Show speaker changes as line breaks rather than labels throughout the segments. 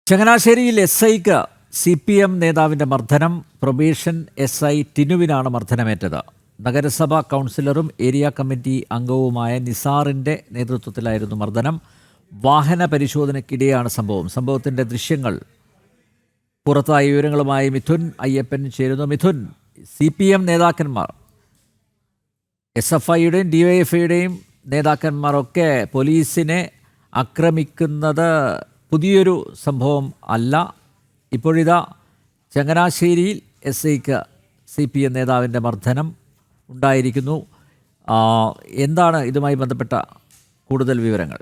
ചങ്ങനാശ്ശേരിയിൽ SIക്ക് CPM നേതാവിൻ്റെ മർദ്ദനം. പ്രൊബേഷൻ SI ടിനുവിനാണ് മർദ്ദനമേറ്റത്. നഗരസഭാ കൗൺസിലറും ഏരിയ കമ്മിറ്റി അംഗവുമായ നിസാറിൻ്റെ നേതൃത്വത്തിലായിരുന്നു മർദ്ദനം. വാഹന പരിശോധനയ്ക്കിടെയാണ് സംഭവത്തിൻ്റെ ദൃശ്യങ്ങൾ പുറത്തായ. വിവരങ്ങളുമായി മിഥുൻ അയ്യപ്പൻ ചേരുന്നു. മിഥുൻ, CPM നേതാക്കന്മാർ, SFIയുടെയും DYFIയുടെയും നേതാക്കന്മാരൊക്കെ പോലീസിനെ ആക്രമിക്കുന്നത് പുതിയൊരു സംഭവം അല്ല. ഇപ്പോഴിതാ ചങ്ങനാശ്ശേരിയിൽ SIക്ക് CPM നേതാവിൻ്റെ മർദ്ദനം ഉണ്ടായിരിക്കുന്നു. എന്താണ് ഇതുമായി ബന്ധപ്പെട്ട കൂടുതൽ വിവരങ്ങൾ?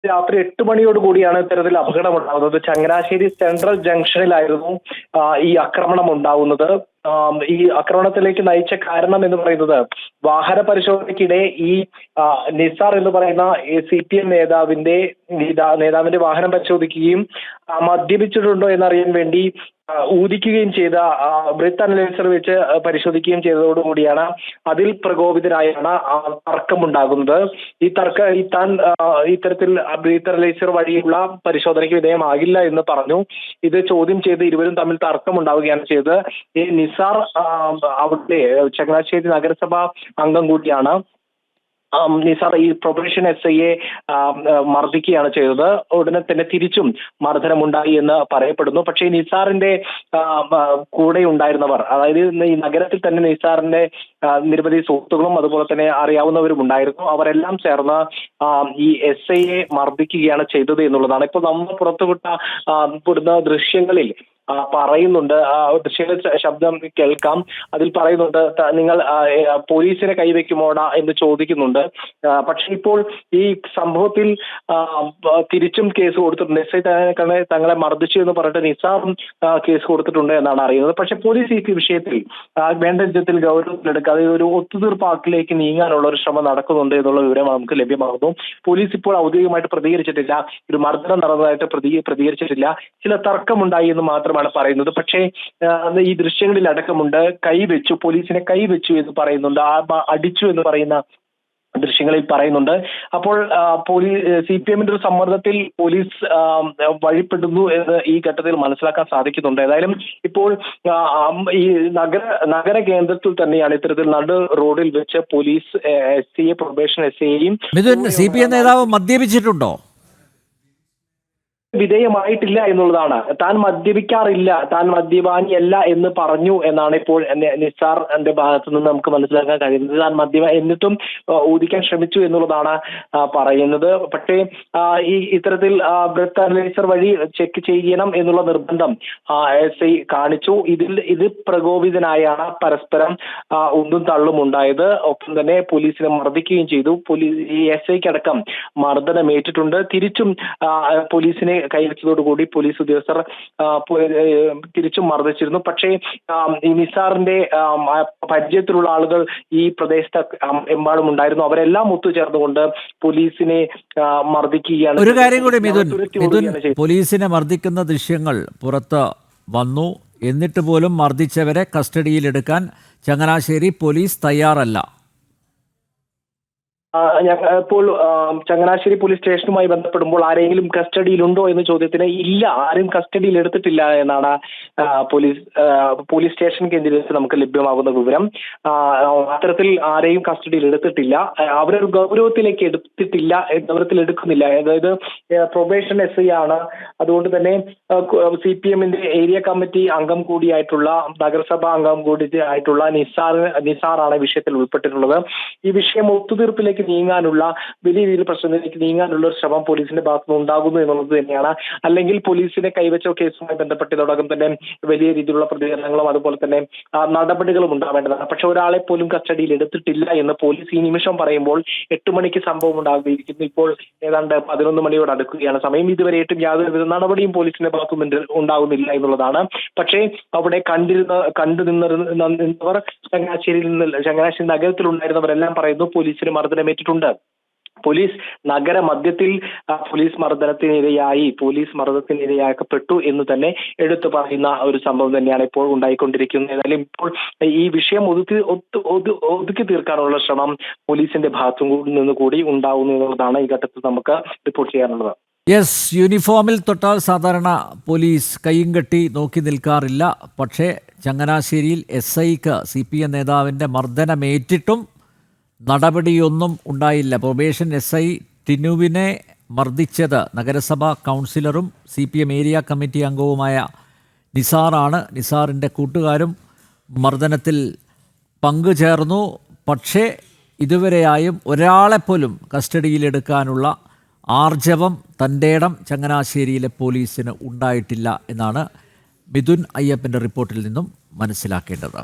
രാത്രി 8 മണിയോട് കൂടിയാണ് ഇത്തരത്തിൽ അപകടമുണ്ടാകുന്നത്. ചങ്ങനാശ്ശേരി സെൻട്രൽ ജംഗ്ഷനിലായിരുന്നു ഈ ആക്രമണം ഉണ്ടാകുന്നത്. ഈ ആക്രമണത്തിലേക്ക് നയിച്ച കാരണം എന്ന് പറയുന്നത്, വാഹന പരിശോധനയ്ക്കിടെ ഈ നിസാർ എന്ന് പറയുന്ന CPM നേതാവിന്റെ വാഹനം പരിശോധിക്കുകയും മദ്യപിച്ചിട്ടുണ്ടോ എന്നറിയാൻ വേണ്ടി ഊതിക്കുകയും ചെയ്ത ബ്രീത്ത് അനലൈസർ വെച്ച് പരിശോധിക്കുകയും ചെയ്തതോടുകൂടിയാണ് അതിൽ പ്രകോപിതരായാണ് തർക്കമുണ്ടാകുന്നത്. താൻ ഇത്തരത്തിൽ ബ്രീത്ത് അനലൈസർ വഴിയുള്ള പരിശോധനയ്ക്ക് വിധേയമാകില്ല എന്ന് പറഞ്ഞു. ഇത് ചോദ്യം ചെയ്ത് ഇരുവരും തമ്മിൽ തർക്കമുണ്ടാവുകയാണ് ചെയ്തത്. ഈ നിസാർ അവിടെ ചങ്ങനാശ്ശേരി നഗരസഭാ അംഗം കൂടിയാണ്. നിസാർ ഈ പ്രൊബേഷൻ SIയെ മർദ്ദിക്കുകയാണ് ചെയ്തത്. ഉടനെ തന്നെ തിരിച്ചും മർദ്ദനമുണ്ടായി എന്ന് പറയപ്പെടുന്നു. പക്ഷേ നിസാറിന്റെ കൂടെ ഉണ്ടായിരുന്നവർ, അതായത് ഈ നഗരത്തിൽ തന്നെ നിസാറിന്റെ നിരവധി സുഹൃത്തുക്കളും അതുപോലെ തന്നെ അറിയാവുന്നവരും ഉണ്ടായിരുന്നു. അവരെല്ലാം ചേർന്ന് ഈ SIയെ മർദ്ദിക്കുകയാണ് ചെയ്തത് എന്നുള്ളതാണ് ഇപ്പോൾ നമ്മൾ പുറത്തുവിടുന്ന ദൃശ്യങ്ങളിൽ പറയുന്നുണ്ട്. ദൃശ്യങ്ങൾ ശബ്ദം കേൾക്കാം. അതിൽ പറയുന്നുണ്ട്, നിങ്ങൾ പോലീസിനെ കൈവയ്ക്കുമോടാ എന്ന് ചോദിക്കുന്നുണ്ട്. പക്ഷെ ഇപ്പോൾ ഈ സംഭവത്തിൽ തിരിച്ചും കേസ് കൊടുത്തിട്ടുണ്ട്. SI തങ്ങളെ മർദ്ദിച്ചു എന്ന് പറഞ്ഞിട്ട് നിസാറും കേസ് കൊടുത്തിട്ടുണ്ട് എന്നാണ് അറിയുന്നത്. പക്ഷെ പോലീസ് ഈ വിഷയത്തിൽ വേണ്ട വിധത്തിൽ ഗൗരവത്തിലെടുക്കാതെ ഒരു ഒത്തുതീർപ്പാക്കിലേക്ക് നീങ്ങാനുള്ള ഒരു ശ്രമം നടക്കുന്നുണ്ട് എന്നുള്ള വിവരം നമുക്ക് ലഭ്യമാകുന്നു. പോലീസ് ഇപ്പോൾ ഔദ്യോഗികമായിട്ട് പ്രതികരിച്ചിട്ടില്ല. ഒരു മർദ്ദനം നടന്നതായിട്ട് പ്രതികരിച്ചിട്ടില്ല. ചില തർക്കമുണ്ടായി എന്ന് മാത്രമാണ് പറയുന്നത്. പക്ഷേ ഈ ദൃശ്യങ്ങളിൽ അടക്കമുണ്ട് കൈവച്ചു, പോലീസിനെ കൈവച്ചു എന്ന് പറയുന്നുണ്ട്, അടിച്ചു എന്ന് പറയുന്ന ദൃശ്യങ്ങളിൽ പറയുന്നുണ്ട്. അപ്പോൾ CPMന്റെ ഒരു സമ്മർദ്ദത്തിൽ പോലീസ് വഴിപ്പെടുന്നു എന്ന് ഈ ഘട്ടത്തിൽ മനസ്സിലാക്കാൻ സാധിക്കുന്നുണ്ട്. ഏതായാലും ഇപ്പോൾ ഈ നഗര കേന്ദ്രത്തിൽ തന്നെയാണ് ഇത്തരത്തിൽ നടു റോഡിൽ വെച്ച് പോലീസ് SIയെ പ്രൊബേഷൻ SIയെയും.
CPM നേതാവ് മദ്യപിച്ചിട്ടുണ്ടോ?
വിധേയമായിട്ടില്ല എന്നുള്ളതാണ്. താൻ മദ്യപിക്കാറില്ല, താൻ മദ്യപാനിയല്ല എന്ന് പറഞ്ഞു എന്നാണ് ഇപ്പോൾ നിസാറിന്റെ ഭാഗത്തു നിന്ന് നമുക്ക് മനസ്സിലാക്കാൻ കഴിയുന്നത്. താൻ എന്നിട്ടും ഊതിക്കാൻ ശ്രമിച്ചു എന്നുള്ളതാണ് പറയുന്നത്. പക്ഷേ ഇത്തരത്തിൽ ബ്രെത്ത് അനലൈസർ വഴി ചെക്ക് ചെയ്യണം എന്നുള്ള നിർബന്ധം SI കാണിച്ചു. ഇത് പ്രകോപിതനായാണ് പരസ്പരം ഉന്തും തള്ളും ഉണ്ടായത്. ഒപ്പം തന്നെ പോലീസിനെ മർദ്ദിക്കുകയും ചെയ്തു. ഈ SIക്കടക്കം മർദ്ദനമേറ്റിട്ടുണ്ട്. തിരിച്ചും പോലീസിനെ കൈവച്ചതോടുകൂടി പോലീസ് ഉദ്യോഗസ്ഥർ തിരിച്ചും മർദ്ദിച്ചിരുന്നു. പക്ഷേ ഈ നിസാറിന്റെ പരിചയത്തിലുള്ള ആളുകൾ ഈ പ്രദേശത്ത് എമ്പാടും ഉണ്ടായിരുന്നു. അവരെല്ലാം ഒത്തുചേർന്നുകൊണ്ട് പോലീസിനെ മർദ്ദിക്കുകയാണ്.
ഒരു കാര്യം കൂടി മിഥുൻ, പോലീസിനെ മർദ്ദിക്കുന്ന ദൃശ്യങ്ങൾ പുറത്ത് വന്നു. എന്നിട്ട് പോലും മർദ്ദിച്ചവരെ കസ്റ്റഡിയിലെടുക്കാൻ ചങ്ങനാശ്ശേരി പോലീസ് തയ്യാറല്ല.
ഇപ്പോൾ ചങ്ങനാശ്ശേരി പോലീസ് സ്റ്റേഷനുമായി ബന്ധപ്പെടുമ്പോൾ ആരെങ്കിലും കസ്റ്റഡിയിലുണ്ടോ എന്ന ചോദ്യത്തിന് ഇല്ല, ആരും കസ്റ്റഡിയിൽ എടുത്തിട്ടില്ല എന്നാണ് പോലീസ് സ്റ്റേഷൻ കേന്ദ്രീകരിച്ച് നമുക്ക് ലഭ്യമാകുന്ന വിവരം. അത്തരത്തിൽ ആരെയും കസ്റ്റഡിയിൽ എടുത്തിട്ടില്ല. അവരൊരു ഗൗരവത്തിലേക്ക് ഗൗരവത്തിൽ എടുക്കുന്നില്ല. അതായത് പ്രൊബേഷൻ SI ആണ്. അതുകൊണ്ട് തന്നെ CPMന്റെ ഏരിയ കമ്മിറ്റി അംഗം കൂടിയായിട്ടുള്ള, നഗരസഭാ അംഗം കൂടിയായിട്ടുള്ള നിസാറാണ് വിഷയത്തിൽ ഉൾപ്പെട്ടിട്ടുള്ളത്. ഈ വിഷയം ഒത്തുതീർപ്പിലേക്ക് നീങ്ങാനുള്ള, വലിയ രീതിയിൽ പ്രശ്നത്തിലേക്ക് നീങ്ങാനുള്ള ഒരു ശ്രമം പോലീസിന്റെ ഭാഗത്തുനിന്ന് ഉണ്ടാകുന്നു എന്നുള്ളത് തന്നെയാണ്. അല്ലെങ്കിൽ പോലീസിനെ കൈവച്ച കേസുമായി ബന്ധപ്പെട്ട് ഇതോടകം തന്നെ വലിയ രീതിയിലുള്ള പ്രതികരണങ്ങളും അതുപോലെ തന്നെ നടപടികളും ഉണ്ടാവേണ്ടതാണ്. പക്ഷെ ഒരാളെ പോലും കസ്റ്റഡിയിൽ എടുത്തിട്ടില്ല എന്ന് പോലീസ് ഈ നിമിഷം പറയുമ്പോൾ 8 മണിക്ക് സംഭവം ഉണ്ടാകിയിരിക്കുന്നു. ഇപ്പോൾ ഏതാണ്ട് 11 മണിയോട് അടുക്കുകയാണ് സമയം. ഇതുവരെയായിട്ടും യാതൊരുവിധ നടപടിയും പോലീസിന്റെ ഭാഗത്തുനിന്ന് ഉണ്ടാകുന്നില്ല എന്നുള്ളതാണ്. പക്ഷേ അവിടെ കണ്ടു നിന്നവർ ചങ്ങനാശ്ശേരി നഗരത്തിൽ ഉണ്ടായിരുന്നവരെല്ലാം പറയുന്നു പോലീസിന് മർദ്ദനമേറ്റിട്ടുണ്ട്. പോലീസ് നഗരമധ്യത്തിൽ പോലീസ് മർദ്ദനത്തിനിരയാക്കപ്പെട്ടു എന്ന് തന്നെ എടുത്തു പറയുന്ന ഒരു സംഭവം തന്നെയാണ് ഇപ്പോൾ ഉണ്ടായിക്കൊണ്ടിരിക്കുന്നത്. ഏതായാലും ഇപ്പോൾ ഈ വിഷയം ഒതുക്കി തീർക്കാനുള്ള ശ്രമം പോലീസിന്റെ ഭാഗത്തു നിന്ന് കൂടി ഉണ്ടാവുന്നു എന്നുള്ളതാണ് ഈ ഘട്ടത്തിൽ നമുക്ക് റിപ്പോർട്ട് ചെയ്യാനുള്ളത്.
യെസ്, യൂണിഫോമിൽ തൊട്ടാൽ സാധാരണ പോലീസ് കയ്യും കെട്ടി നോക്കി നിൽക്കാറില്ല. പക്ഷേ ചങ്ങനാശ്ശേരിയിൽ SIക്ക് CPM നേതാവിൻ്റെ മർദ്ദനമേറ്റിട്ടും നടപടിയൊന്നും ഉണ്ടായില്ല. പ്രൊബേഷൻ SI ടിനുവിനെ മർദ്ദിച്ചത് നഗരസഭാ കൗൺസിലറും CPM ഏരിയ കമ്മിറ്റി അംഗവുമായ നിസാറാണ്. നിസാറിൻ്റെ കൂട്ടുകാരും മർദ്ദനത്തിൽ പങ്കുചേർന്നു. പക്ഷേ ഇതുവരെയായും ഒരാളെപ്പോലും കസ്റ്റഡിയിലെടുക്കാനുള്ള ആർജവം, തൻ്റെയിടം ചങ്ങനാശ്ശേരിയിലെ പോലീസിന് ഉണ്ടായിട്ടില്ല എന്നാണ് മിഥുൻ അയ്യപ്പൻ്റെ റിപ്പോർട്ടിൽ നിന്നും മനസ്സിലാക്കേണ്ടത്.